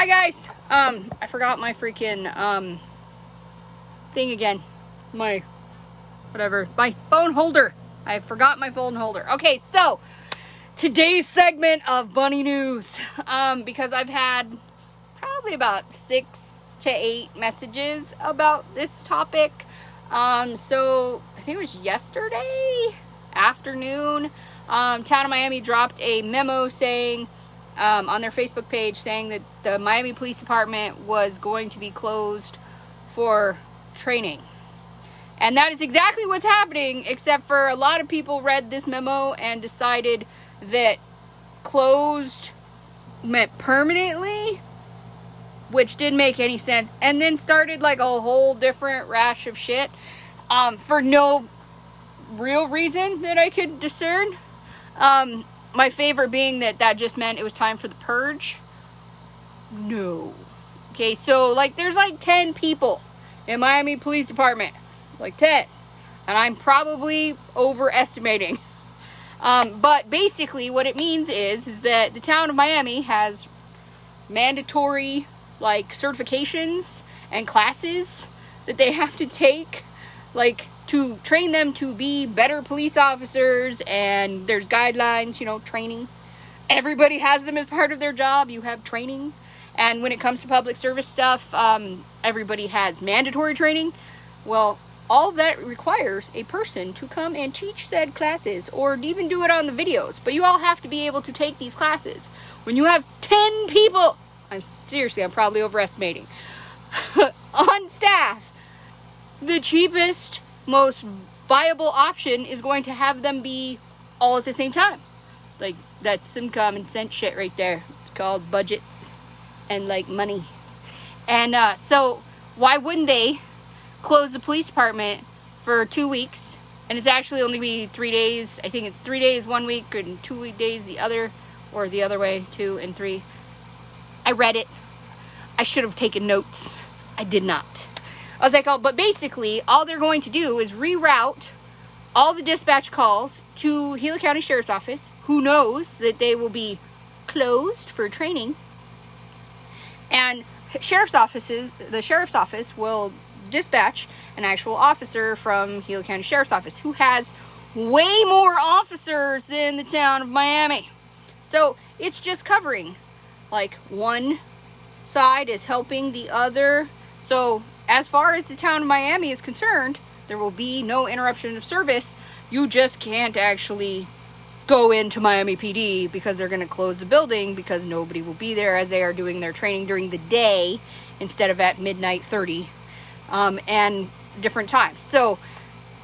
Hi guys. I forgot my freaking thing again. My phone holder. I forgot my phone holder. Okay, so today's segment of Bunney News. Because I've had probably about 6 to 8 messages about this topic. So I think it was yesterday afternoon. Town of Miami dropped a memo saying on their Facebook page saying that the Miami Police Department was going to be closed for training. And that is exactly what's happening, except for a lot of people read this memo and decided that closed meant permanently, which didn't make any sense, and then started like a whole different rash of shit for no real reason that I could discern. My favorite being that just meant it was time for the purge. No. Okay, so like there's like 10 people in Miami Police Department. Like 10. And I'm probably overestimating. But basically what it means is that the town of Miami has mandatory like certifications and classes that they have to take, like to train them to be better police officers, and there's guidelines, training. Everybody has them as part of their job. You have training. And when it comes to public service stuff, everybody has mandatory training. Well, all that requires a person to come and teach said classes, or even do it on the videos. But you all have to be able to take these classes. When you have 10 people, I'm probably overestimating, on staff, the cheapest, most viable option is going to have them be all at the same time. Like, that's some common sense shit right there. It's called budgets and like money. And so why wouldn't they close the police department for 2 weeks? And it's actually only be 3 days. I think it's 3 days 1 week and 2 days the other, or the other way, 2 and 3. I read it. I should have taken notes. I did not. I was like, oh, but basically all they're going to do is reroute all the dispatch calls to Gila County Sheriff's Office, who knows that they will be closed for training. And the Sheriff's Office will dispatch an actual officer from Gila County Sheriff's Office, who has way more officers than the town of Miami. So it's just covering, like, one side is helping the other. So as far as the town of Miami is concerned, there will be no interruption of service. You just can't actually go into Miami PD because they're going to close the building, because nobody will be there, as they are doing their training during the day instead of at midnight 30 and different times. So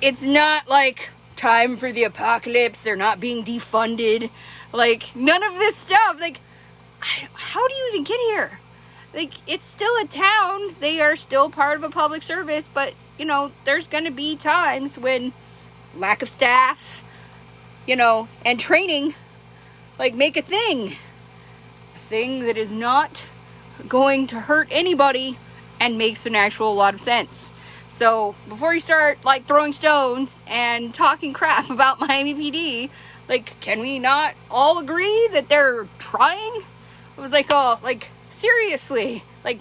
it's not like time for the apocalypse. They're not being defunded. Like, none of this stuff. Like, how do you even get here? Like, it's still a town. They are still part of a public service, but, there's going to be times when lack of staff, and training, like, make a thing that is not going to hurt anybody and makes an actual lot of sense. So before you start, like, throwing stones and talking crap about Miami PD, like, can we not all agree that they're trying? It was like, oh, like, seriously, like,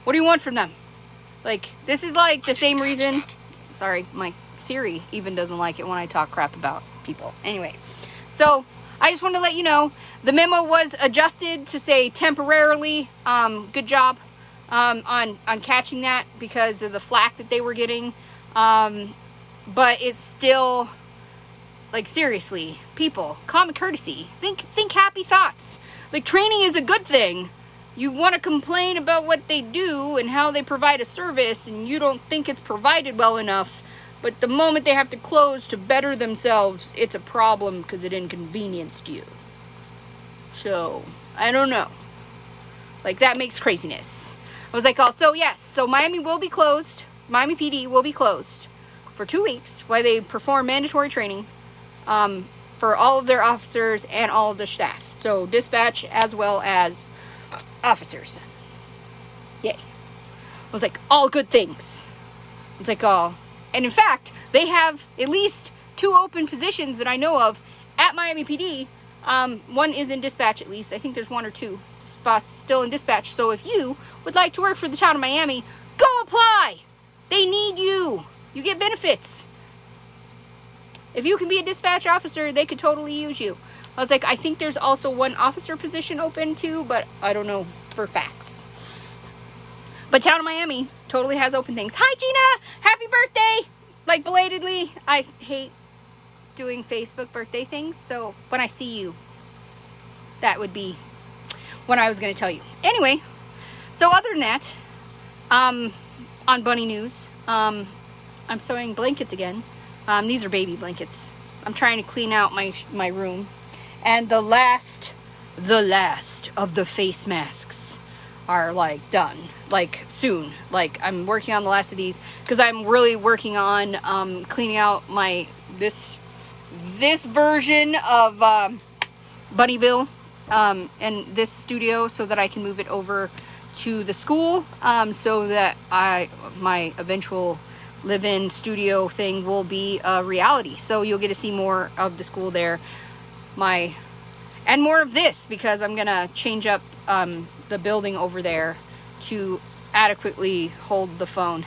what do you want from them? Like, this is like the same reason. Sorry, my Siri even doesn't like it when I talk crap about people. Anyway, so I just want to let you know the memo was adjusted to say temporarily. Good job on catching that because of the flack that they were getting. But it's still, like, seriously, people, common courtesy. Think happy thoughts. Like, training is a good thing. You want to complain about what they do and how they provide a service, and you don't think it's provided well enough. But the moment they have to close to better themselves, it's a problem because it inconvenienced you. So, I don't know. Like, that makes craziness. I was like, oh, so yes, so Miami will be closed. Miami PD will be closed for 2 weeks while they perform mandatory training for all of their officers and all of their staff. So, dispatch as well as officers. Yay. I was like, all good things. I was like, oh. And in fact, they have at least 2 open positions that I know of at Miami PD. One is in dispatch, at least. I think there's 1 or 2. spots still in dispatch. So if you would like to work for the town of Miami, go apply. They need you. You get benefits. If you can be a dispatch officer, they could totally use you. I was like, I think there's also one officer position open too, but I don't know for facts. But town of Miami totally has open things. Hi, Gina. Happy birthday. Like, belatedly. I hate doing Facebook birthday things. So when I see you, that would be what I was going to tell you. Anyway, so other than that, on Bunney News, I'm sewing blankets again. These are baby blankets. I'm trying to clean out my room. And the last of the face masks are like done. Like soon. Like I'm working on the last of these because I'm really working on cleaning out this version of Bunnyville and this studio so that I can move it over to the school so that my eventual live-in studio thing will be a reality. So you'll get to see more of the school there. And more of this because I'm gonna change up the building over there to adequately hold the phone.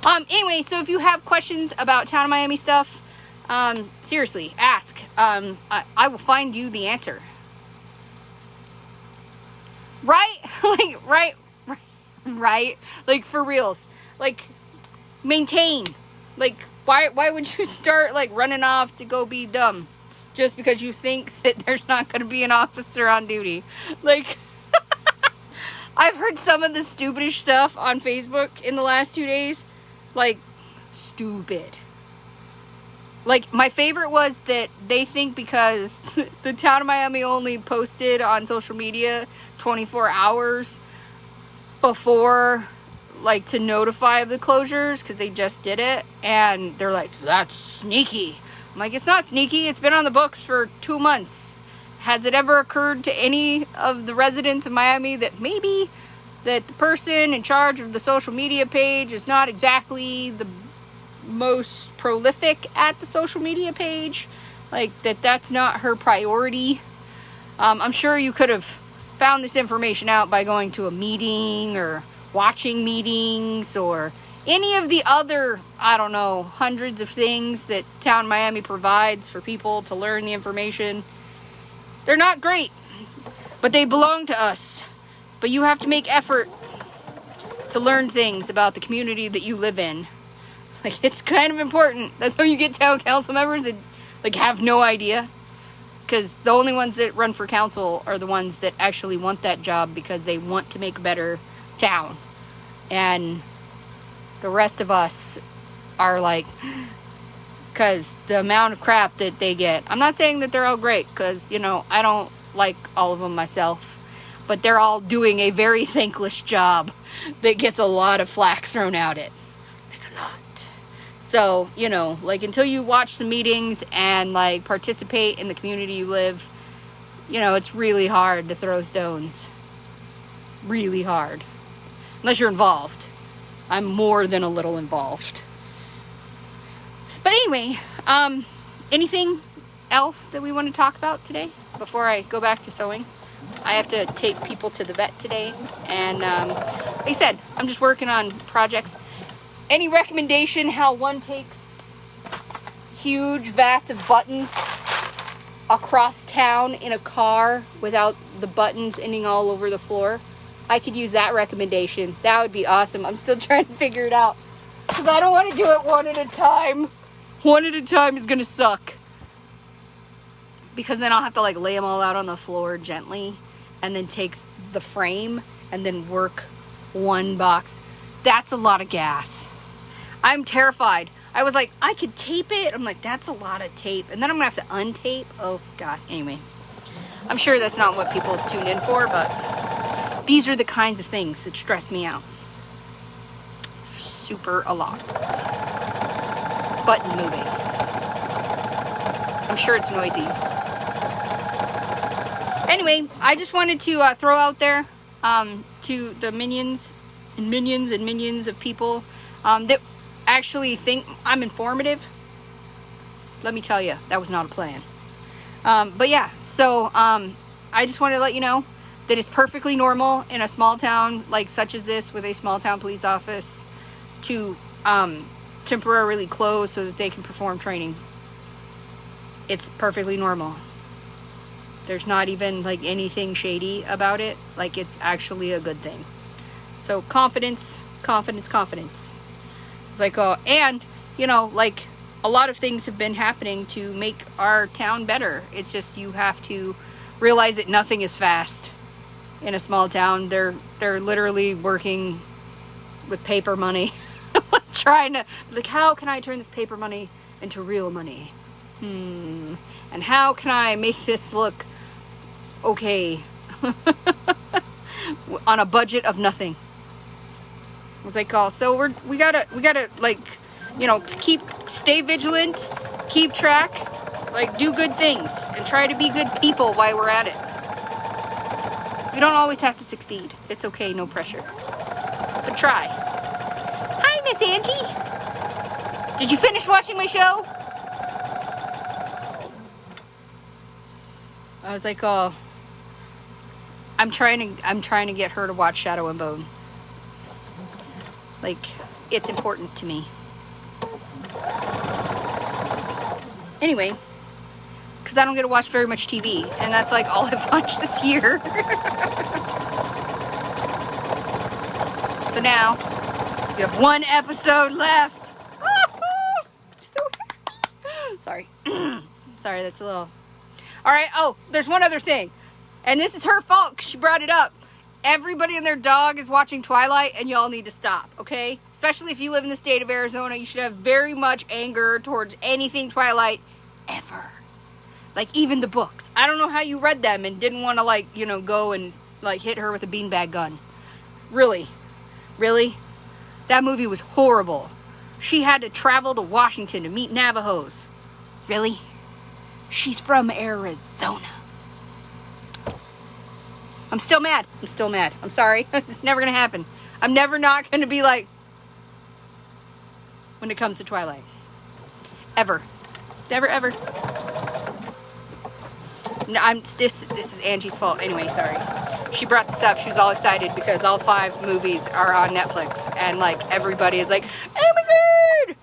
Anyway, so if you have questions about town of Miami stuff, seriously, ask. I will find you the answer. Right? Like, right? Like, for reals. Like, maintain. Like, why would you start, like, running off to go be dumb? Just because you think that there's not going to be an officer on duty. Like, I've heard some of the stupidest stuff on Facebook in the last 2 days. Like, stupid. Like, my favorite was that they think because the town of Miami only posted on social media 24 hours before, like, to notify of the closures, because they just did it, and they're like, that's sneaky. I'm like, it's not sneaky. It's been on the books for 2 months. Has it ever occurred to any of the residents of Miami that maybe that the person in charge of the social media page is not exactly the most prolific at the social media page? Like, that's not her priority. I'm sure you could have found this information out by going to a meeting or watching meetings or any of the other, I don't know, hundreds of things that Town Miami provides for people to learn the information. They're not great, but they belong to us. But you have to make effort to learn things about the community that you live in. Like, it's kind of important. That's how you get town council members that, like, have no idea. Because the only ones that run for council are the ones that actually want that job because they want to make a better town. And the rest of us are like, because the amount of crap that they get. I'm not saying that they're all great, because, you know, I don't like all of them myself. But they're all doing a very thankless job that gets a lot of flack thrown at it. Like, a lot. So, you know, like, until you watch the meetings and, like, participate in the community you live, you know, it's really hard to throw stones. Really hard. Unless you're involved. I'm more than a little involved. But anyway, anything else that we want to talk about today before I go back to sewing? I have to take people to the vet today, and like I said, I'm just working on projects. Any recommendation how one takes huge vats of buttons across town in a car without the buttons ending all over the floor? I could use that recommendation. That would be awesome. I'm still trying to figure it out because I don't want to do it one at a time. One at a time is gonna suck. Because then I'll have to, like, lay them all out on the floor gently and then take the frame and then work one box. That's a lot of gas. I'm terrified. I was like, I could tape it. I'm like, that's a lot of tape. And then I'm gonna have to untape. Oh God. Anyway, I'm sure that's not what people tune in for, but these are the kinds of things that stress me out. Super a lot. Button moving. I'm sure it's noisy. Anyway, I just wanted to throw out there to the minions of people that actually think I'm informative. Let me tell you, that was not a plan. But yeah, so I just wanted to let you know that it's perfectly normal in a small town like such as this, with a small town police office, to temporarily close so that they can perform training. It's perfectly normal. There's not even like anything shady about it. Like, it's actually a good thing. So confidence. It's like, and you know, like, a lot of things have been happening to make our town better. It's just, you have to realize that nothing is fast in a small town. They're literally working with paper money. Trying to, like, how can I turn this paper money into real money? And how can I make this look okay on a budget of nothing? I was like, so we gotta like, you know, stay vigilant, keep track, like, do good things, and try to be good people while we're at it. We don't always have to succeed. It's okay, no pressure. But try. Hi, Miss Angie. Did you finish watching my show? I was like, I'm trying to get her to watch Shadow and Bone. Like, it's important to me. Anyway, because I don't get to watch very much TV, and that's like all I've watched this year. So now, we have one episode left. So happy. Sorry. Sorry, that's a little... Alright, there's one other thing. And this is her fault, because she brought it up. Everybody and their dog is watching Twilight, and y'all need to stop, okay? Especially if you live in the state of Arizona, you should have very much anger towards anything Twilight ever. Like, even the books. I don't know how you read them and didn't want to, like, you know, go and, like, hit her with a beanbag gun. Really? Really? That movie was horrible. She had to travel to Washington to meet Navajos. Really? She's from Arizona. I'm still mad. I'm sorry. It's never going to happen. I'm never not going to be like, when it comes to Twilight. Ever. Never, ever. No, this is Angie's fault. Anyway, sorry. She brought this up. She was all excited because all 5 movies are on Netflix. And, like, everybody is like, oh my God!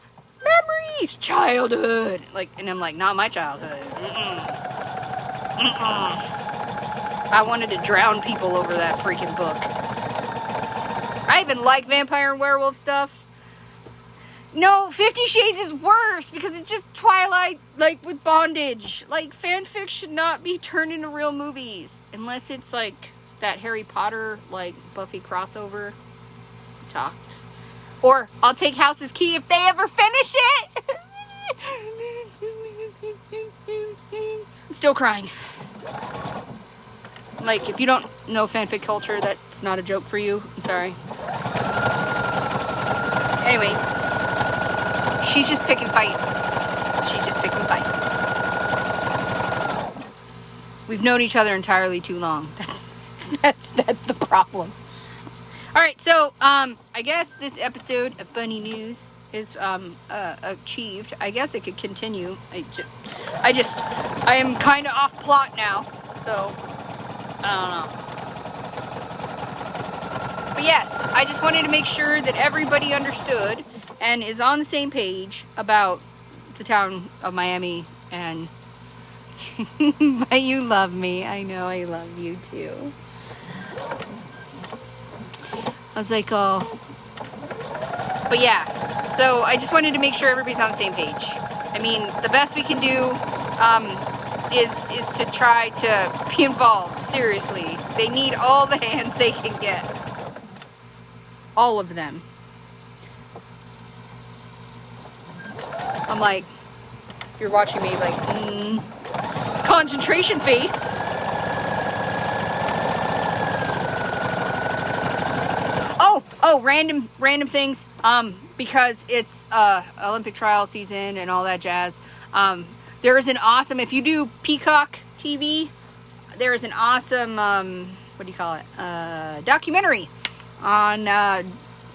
Memories! Childhood! Like, and I'm like, not my childhood. I wanted to drown people over that freaking book. I even like vampire and werewolf stuff. No, 50 Shades is worse because it's just Twilight, like, with bondage. Like, fanfic should not be turned into real movies. Unless it's, like, that Harry Potter, like, Buffy crossover. Talked. Or, I'll take House's Key if they ever finish it! I'm still crying. Like, if you don't know fanfic culture, that's not a joke for you. I'm sorry. Anyway, she's just picking fights. We've known each other entirely too long. That's the problem. All right, so I guess this episode of Bunney News is achieved. I guess it could continue. I am kind of off plot now, so. I don't know. But yes, I just wanted to make sure that everybody understood and is on the same page about the town of Miami. And but you love me. I know I love you too. I was like, but yeah. So I just wanted to make sure everybody's on the same page. I mean, the best we can do is to try to be involved. Seriously, they need all the hands they can get. All of them. I'm like, you're watching me like, concentration face. Random things. Because it's Olympic trial season and all that jazz. There is an awesome, if you do Peacock TV, there is an awesome, documentary on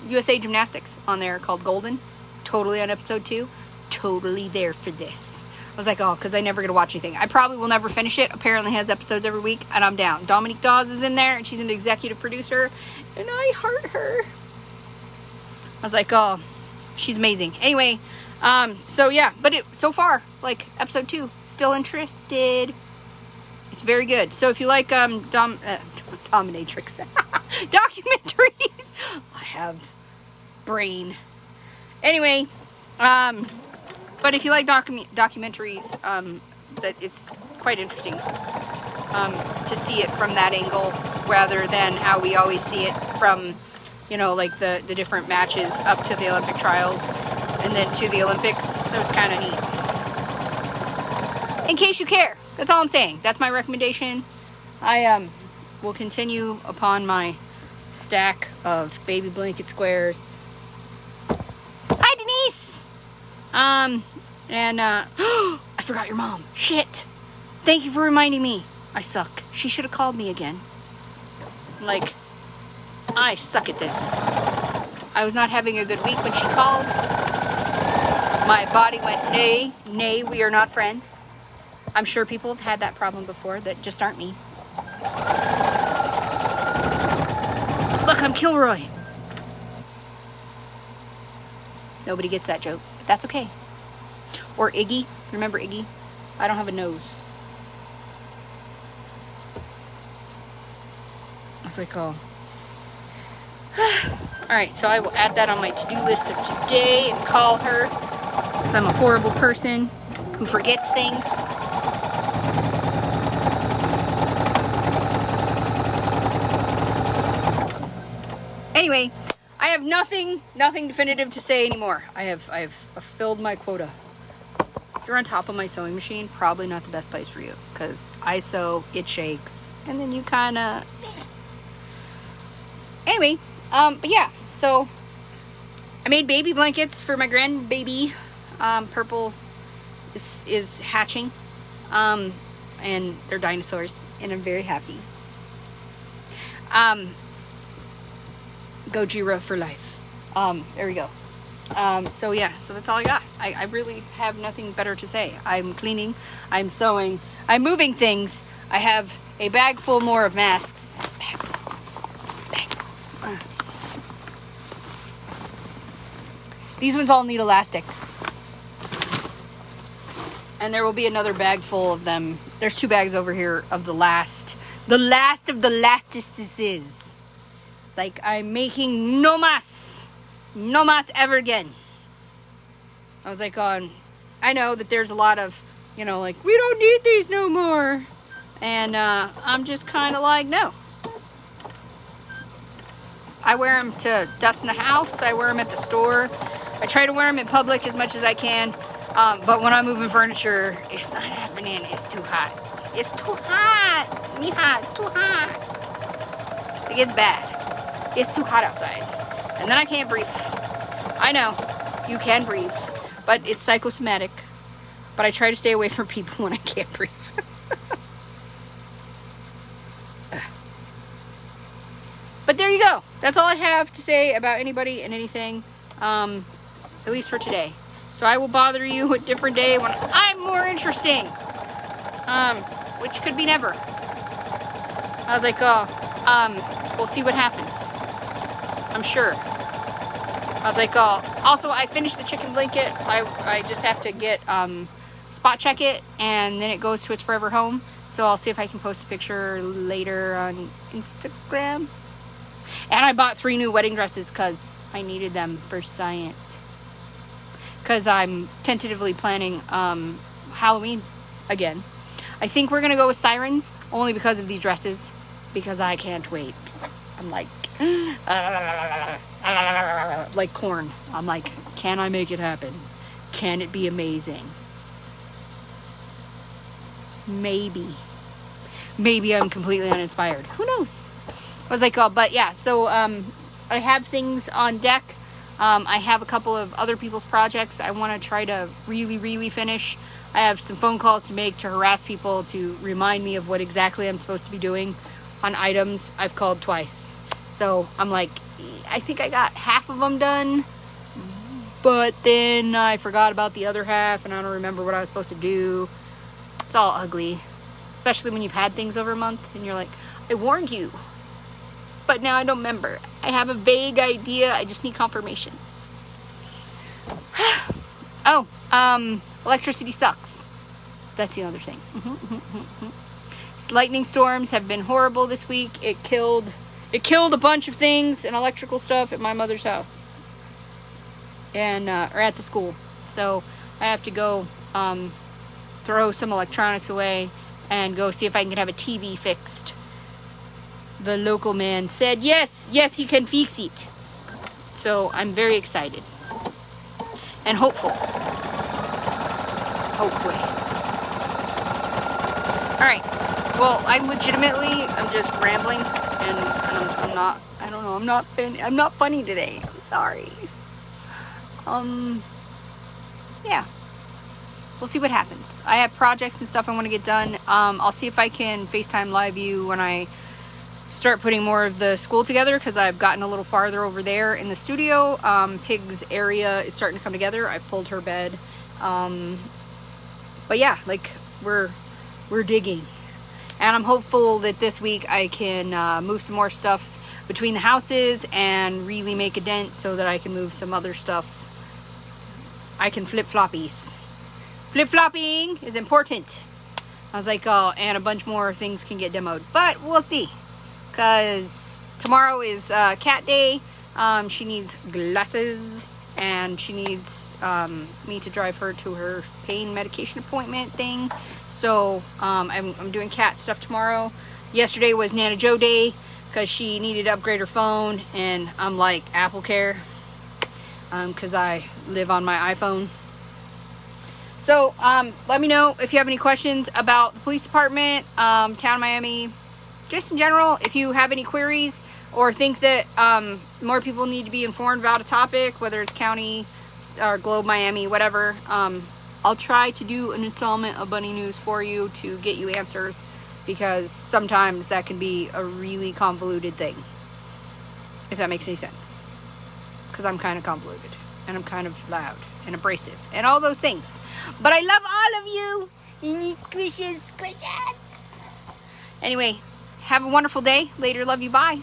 USA Gymnastics on there called Golden. Totally on episode 2. Totally there for this. I was like, oh, because I never get to watch anything. I probably will never finish it. Apparently has episodes every week, and I'm down. Dominique Dawes is in there, and she's an executive producer, and I heart her. I was like, oh, she's amazing. Anyway, so yeah, but so far, like, episode 2, still interested. It's very good. So if you like dominatrix documentaries, I have brain. Anyway, but if you like documentaries, that it's quite interesting to see it from that angle rather than how we always see it from, you know, like the different matches up to the Olympic trials and then to the Olympics. So it's kind of neat. In case you care, that's all I'm saying. That's my recommendation. I will continue upon my stack of baby blanket squares. Hi, Denise. I forgot your mom. Shit. Thank you for reminding me. I suck. She should have called me again. Like, I suck at this. I was not having a good week when she called. My body went, nay, we are not friends. I'm sure people have had that problem before that just aren't me. Look, I'm Kilroy. Nobody gets that joke, but that's okay. Or Iggy. Remember Iggy? I don't have a nose. I was like, oh. Alright, so I will add that on my to-do list of today and call her. Because I'm a horrible person who forgets things. Anyway, I have nothing definitive to say anymore. I've filled my quota. If you're on top of my sewing machine, probably not the best place for you, because I sew, it shakes, and then you kind of... Anyway, but yeah, so I made baby blankets for my grandbaby. Purple is hatching, and they're dinosaurs, and I'm very happy. Gojira for life. There we go. So yeah, so that's all I got. I really have nothing better to say. I'm cleaning, I'm sewing, I'm moving things. I have a bag full more of masks. Bag full. These ones all need elastic. And there will be another bag full of them. There's 2 bags over here of the last of the lastices. Like, I'm making no mas ever again. I was like, I know that there's a lot of, you know, like, we don't need these no more. And I'm just kind of like, no. I wear them to dust in the house. I wear them at the store. I try to wear them in public as much as I can. But when I'm moving furniture, it's not happening. It's too hot. It's too hot. Mija, it's too hot. It gets bad. It's too hot outside. And then I can't breathe. I know, you can breathe, but it's psychosomatic. But I try to stay away from people when I can't breathe. But there you go. That's all I have to say about anybody and anything, at least for today. So I will bother you a different day when I'm more interesting, which could be never. I was like, we'll see what happens. I'm sure. I was like, also I finished the chicken blanket. I just have to get, spot check it, and then it goes to its forever home. So I'll see if I can post a picture later on Instagram. And I bought 3 new wedding dresses because I needed them for science. Because I'm tentatively planning Halloween again. I think we're going to go with sirens, only because of these dresses. Because I can't wait. I'm like... like corn. I'm like, can I make it happen? Can it be amazing? Maybe I'm completely uninspired. Who knows? I was like, but yeah, so I have things on deck. I have a couple of other people's projects I want to try to really finish. I have some phone calls to make to harass people to remind me of what exactly I'm supposed to be doing on items. I've called twice. So I'm like, I think I got half of them done. but then I forgot about the other half, and I don't remember what I was supposed to do. It's all ugly, especially when you've had things over a month, and you're like, I warned you, but now I don't remember. I have a vague idea. I just need confirmation. Oh, electricity sucks. That's the other thing. Lightning storms have been horrible this week. It killed a bunch of things and electrical stuff at my mother's house, and or at the school. So I have to go throw some electronics away and go see if I can have a TV fixed. The local man said yes, he can fix it. So I'm very excited and hopeful. Hopefully. All right. Well, I'm just rambling, and I'm not. I don't know. I'm not funny today. I'm sorry. Yeah. We'll see what happens. I have projects and stuff I want to get done. I'll see if I can FaceTime live you when I start putting more of the school together, because I've gotten a little farther over there in the studio. Pig's area is starting to come together. I've pulled her bed. But yeah, like we're digging. And I'm hopeful that this week I can move some more stuff between the houses and really make a dent so that I can move some other stuff. I can flip-floppies. Flip-flopping is important. I was like, oh, and a bunch more things can get demoed. But we'll see. Because tomorrow is cat day. She needs glasses. And she needs me to drive her to her pain medication appointment thing. So I'm doing cat stuff tomorrow. Yesterday was Nana Joe Day because she needed to upgrade her phone, and I'm like, Apple Care, because I live on my iPhone. So let me know if you have any questions about the police department, town of Miami, just in general. If you have any queries or think that more people need to be informed about a topic, whether it's county or Globe Miami, whatever, I'll try to do an installment of Bunney News for you to get you answers, because sometimes that can be a really convoluted thing, if that makes any sense. Because I'm kind of convoluted, and I'm kind of loud and abrasive and all those things. But I love all of you. And you squishes. Anyway, have a wonderful day. Later, love you. Bye.